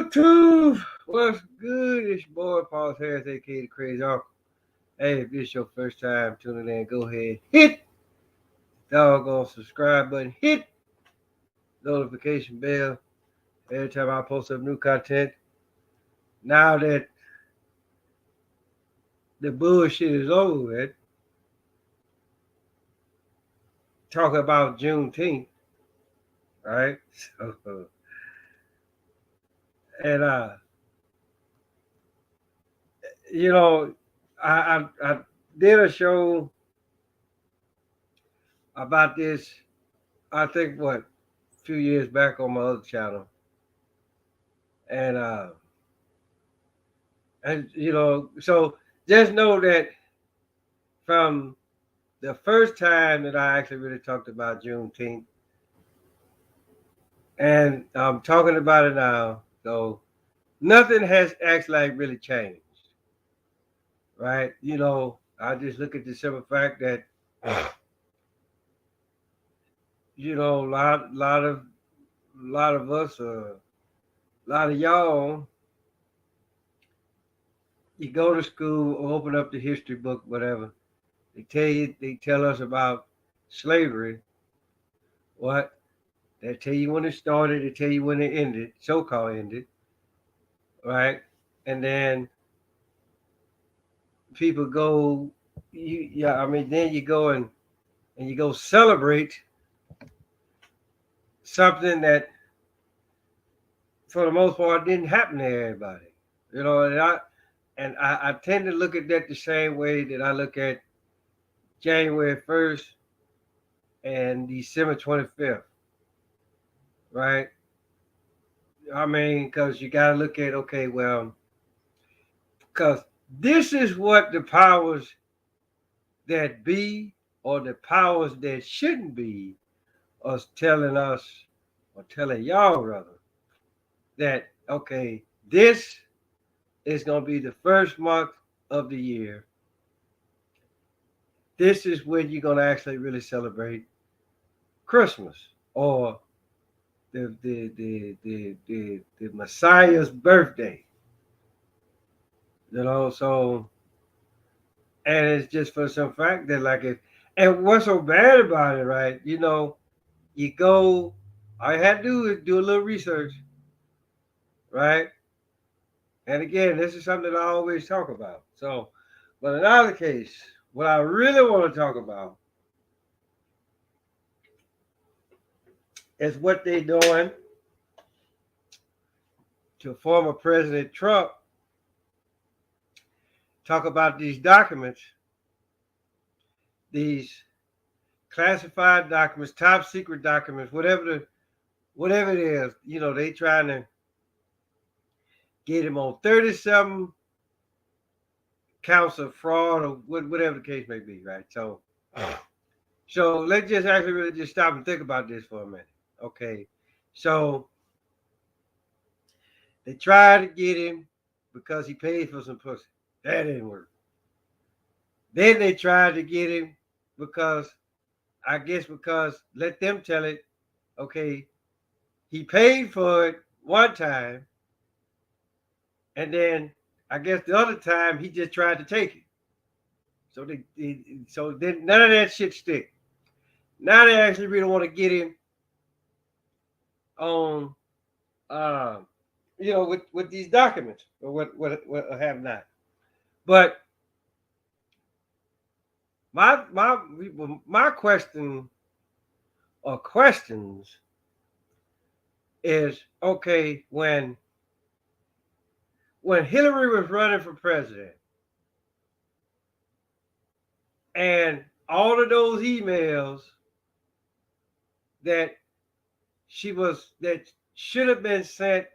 YouTube, what's good? It's your boy Paul Harris, aka the Crazy Uncle. Hey, if this is your first time tuning in, go ahead, hit the doggone subscribe button, hit notification bell every time I post up new content. Now that the bullshit is over with, talk about Juneteenth, right? So, and you know, I did a show about this. I think a few years back on my other channel, and so just know that from the first time that I actually really talked about Juneteenth, and I'm talking about it now, so nothing has actually really changed, right? I just look at the simple fact that a lot of us, a lot of y'all, you go to school, open up the history book, whatever. They tell us about slavery. What? They tell you when it started. They tell you when it ended, so-called ended, right? And then people go, then you go and you go celebrate something that, for the most part, didn't happen to everybody. And I tend to look at that the same way that I look at January 1st and December 25th, right? Because you got to look at, okay, well, because this is what the powers that be, or the powers that shouldn't be, are telling us, or telling y'all rather, that, okay, this is going to be the first month of the year. This is when you're going to actually really celebrate Christmas, or the Messiah's birthday. So, and it's just for some fact that and what's so bad about it, right? You go, all you had to do is do a little research, right? And again, this is something that I always talk about. So, but in either case, what I really want to talk about is what they're doing to former President Trump. Talk about these documents, these classified documents, top secret documents, whatever it is. They trying to get him on 37 counts of fraud, or whatever the case may be, right? So let's just actually really just stop and think about this for a minute. Okay. So they tried to get him because he paid for some pussy. That didn't work. Then they tried to get him because let them tell it, okay, he paid for it one time, and then I guess the other time he just tried to take it. So then none of that shit stick. Now they actually really want to get him on, with these documents, or what have not. But my question, or questions, is, okay, when Hillary was running for president, and all of those emails that should have been sent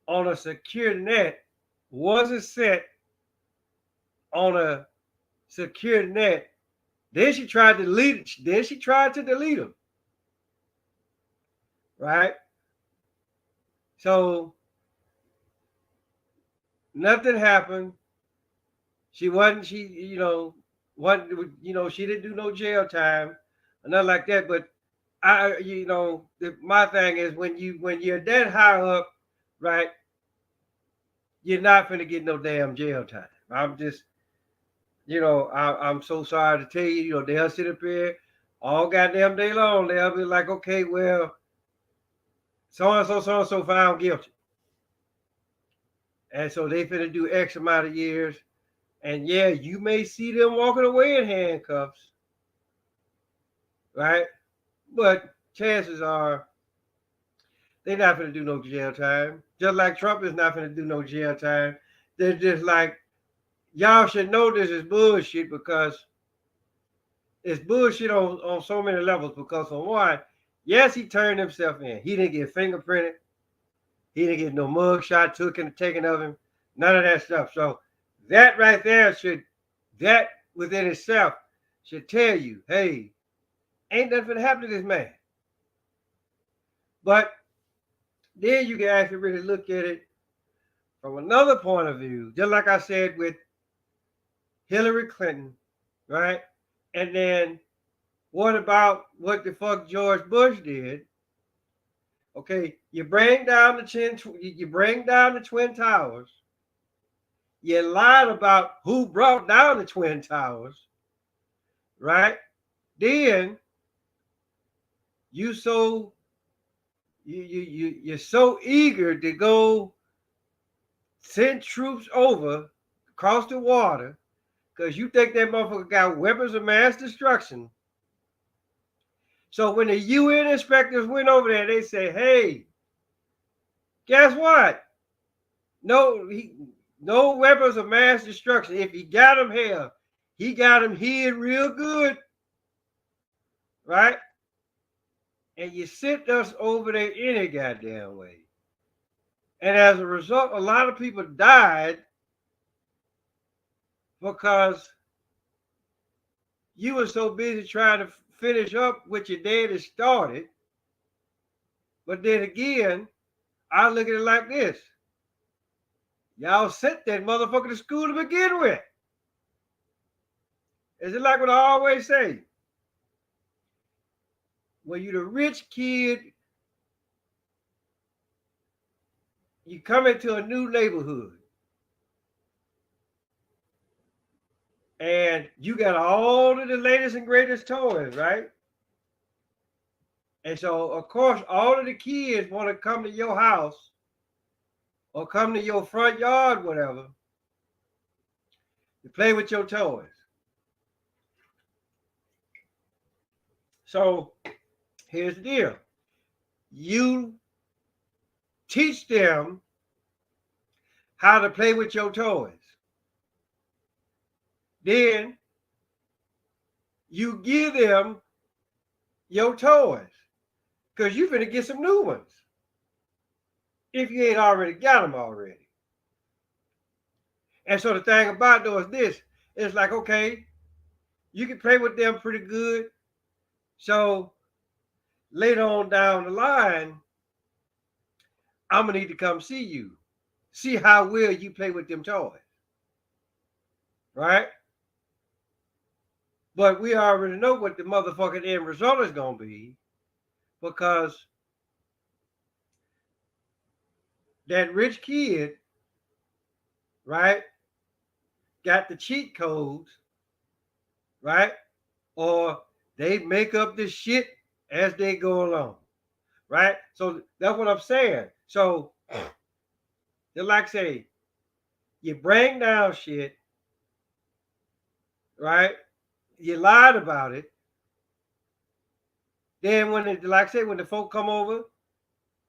on a secure net wasn't sent on a secure net. Then she tried to delete them. Right? So nothing happened. She didn't do no jail time or nothing like that. But my thing is, when you're that high up, right, you're not finna get no damn jail time. I'm just, I'm so sorry to tell you, they'll sit up here all goddamn day long. They'll be like, okay, well, so and so found guilty. And so they finna do X amount of years. And yeah, you may see them walking away in handcuffs, right? But chances are they're not gonna do no jail time. Just like Trump is not gonna do no jail time. They're just like, y'all should know this is bullshit because it's bullshit on so many levels. Because for one, yes, he turned himself in. He didn't get fingerprinted. He didn't get no mugshot taken of him. None of that stuff. So that right there that within itself should tell you, hey, ain't nothing gonna happen to this man. But then you can actually really look at it from another point of view, just like I said with Hillary Clinton, right? And then what about what the fuck George Bush did? Okay, you bring down the Twin Towers. You lied about who brought down the Twin Towers, right? Then you're so eager to go send troops over across the water because you think that motherfucker got weapons of mass destruction. So when the UN inspectors went over there, they say, hey, guess what? No weapons of mass destruction. If he got them here, he got them hid real good, right? And you sent us over there any goddamn way. And as a result, a lot of people died because you were so busy trying to finish up what your daddy started. But then again, I look at it like this. Y'all sent that motherfucker to school to begin with. Is it like what I always say? When you're the rich kid, you come into a new neighborhood and you got all of the latest and greatest toys, right? And so, of course, all of the kids want to come to your house or come to your front yard, whatever, to play with your toys. So here's the deal. You teach them how to play with your toys. Then you give them your toys because you're going to get some new ones if you ain't already got them already. And so the thing about though is this. It's like, okay, you can play with them pretty good. So later on down the line, I'm going to need to come see you. See how well you play with them toys. Right? But we already know what the motherfucking end result is going to be because that rich kid, right, got the cheat codes, right? Or they make up this shit as they go along, right? So that's what I'm saying. So, like say, you bring down shit, right? You lied about it. Then when the folk come over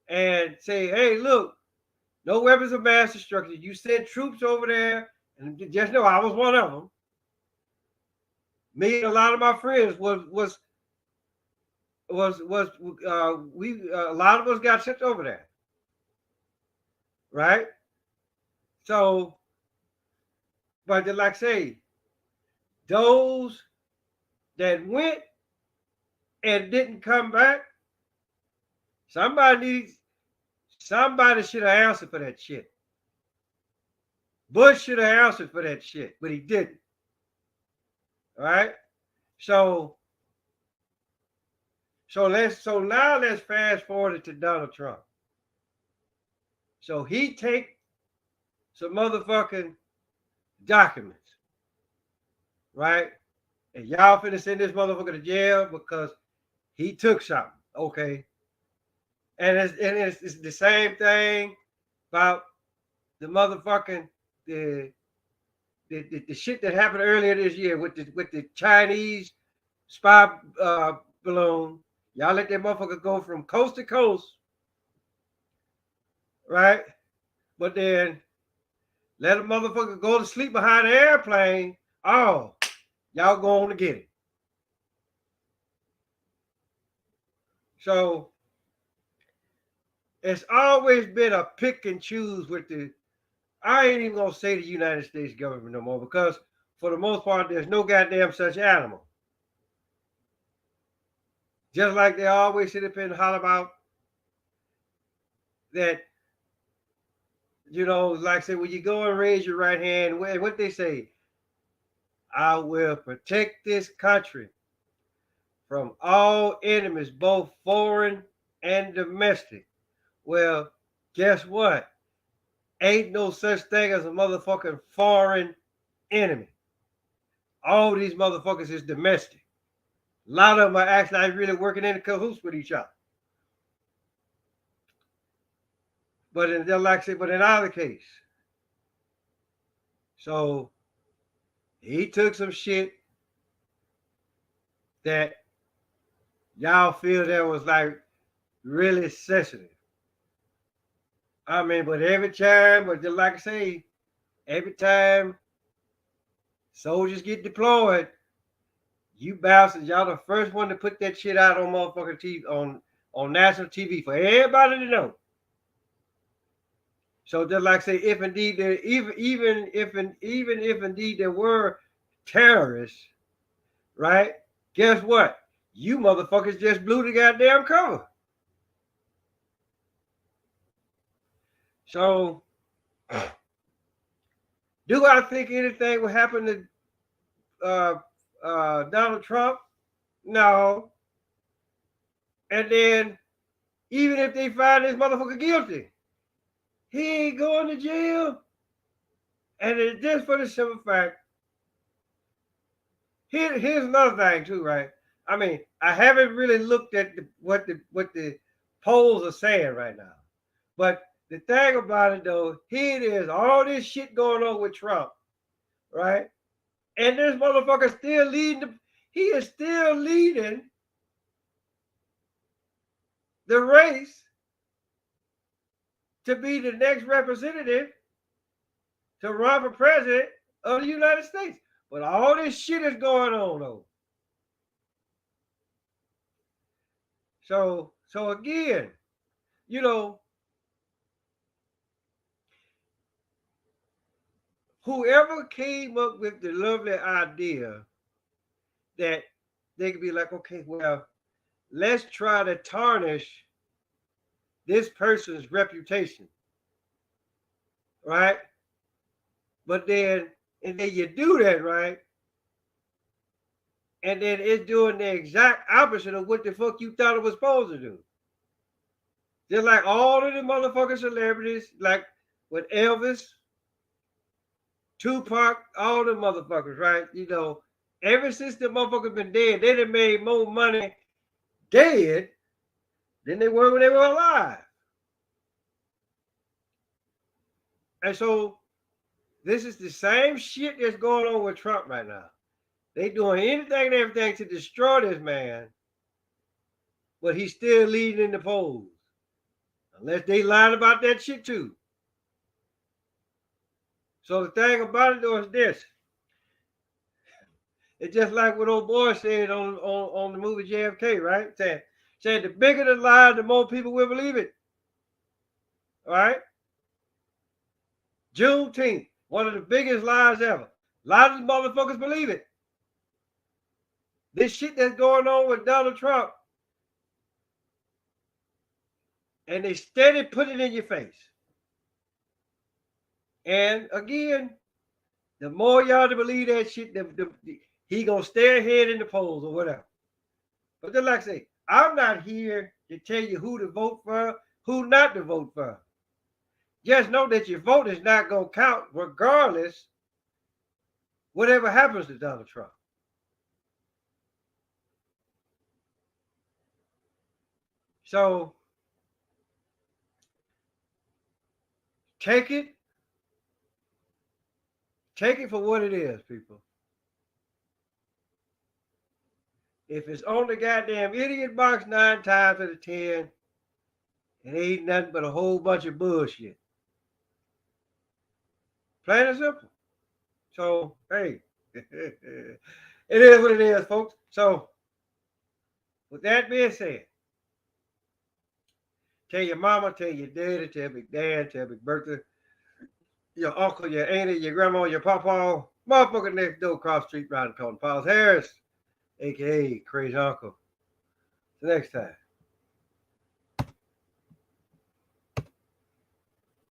and say, hey, look, no weapons of mass destruction. You sent troops over there, and just know I was one of them. Me and a lot of my friends a lot of us got sent over there, right? So, but like say, those that went and didn't come back, somebody should have answered for that shit. Bush should have answered for that shit, but he didn't. All right. So now let's fast forward it to Donald Trump. So some motherfucking documents, right? And y'all finna send this motherfucker to jail because he took something, okay? And it's the same thing about the motherfucking the shit that happened earlier this year with the Chinese spy balloon. Y'all let that motherfucker go from coast to coast, right? But then let a motherfucker go to sleep behind an airplane. Oh, y'all go on to get it. So it's always been a pick and choose with the. I ain't even gonna say the United States government no more because for the most part there's no goddamn such animal. Just like they always sit up and holler about that, like say when you go and raise your right hand, what they say, I will protect this country from all enemies, both foreign and domestic. Well, guess what? Ain't no such thing as a motherfucking foreign enemy. All these motherfuckers is domestic. A lot of them are actually really working in cahoots with each other. But in either case, so he took some shit that y'all feel that was like really sensitive. I mean, but every time, but just like I say, every time soldiers get deployed, you bastards, y'all the first one to put that shit out on motherfucking TV, on national TV for everybody to know. So just like I say, if indeed there, even if indeed there were terrorists, right? Guess what? You motherfuckers just blew the goddamn cover. So, do I think anything will happen to Donald Trump? No. And then, even if they find this motherfucker guilty, he ain't going to jail. And it's just for the simple fact. Here's another thing too, right? I mean, I haven't really looked at what the polls are saying right now, but the thing about it though, here it is, all this shit going on with Trump, right? And this motherfucker still leading. He is still leading the race to be the next representative to run for president of the United States. But all this shit is going on though. So again, whoever came up with the lovely idea that they could be like, okay, well, let's try to tarnish this person's reputation, right? But then you do that, right? And then it's doing the exact opposite of what the fuck you thought it was supposed to do. Just like all of the motherfucking celebrities, like with Elvis, Tupac, all the motherfuckers, right? Ever since the motherfuckers been dead, they done made more money dead than they were when they were alive. And so this is the same shit that's going on with Trump right now. They doing anything and everything to destroy this man, but he's still leading in the polls. Unless they lied about that shit too. So the thing about it though is this. It's just like what old boy said on the movie JFK, right? Said the bigger the lie, the more people will believe it. All right? Juneteenth, one of the biggest lies ever. A lot of these motherfuckers believe it. This shit that's going on with Donald Trump, and they steady put it in your face. And again, the more y'all to believe that shit, he gonna stay ahead in the polls or whatever. But then, like I say, I'm not here to tell you who to vote for, who not to vote for. just know that your vote is not going to count regardless whatever happens to Donald Trump. So take it for what it is, people. If it's on the goddamn idiot box 9 times out of 10, it ain't nothing but a whole bunch of bullshit. Plain and simple. So, hey, it is what it is, folks. So, with that being said, tell your mama, tell your daddy, tell Big Dad, tell Big Bertha, your uncle, your auntie, your grandma, your papa, motherfucker next door across the street riding calling Paul's Harris, aka Crazy Uncle. Till next time.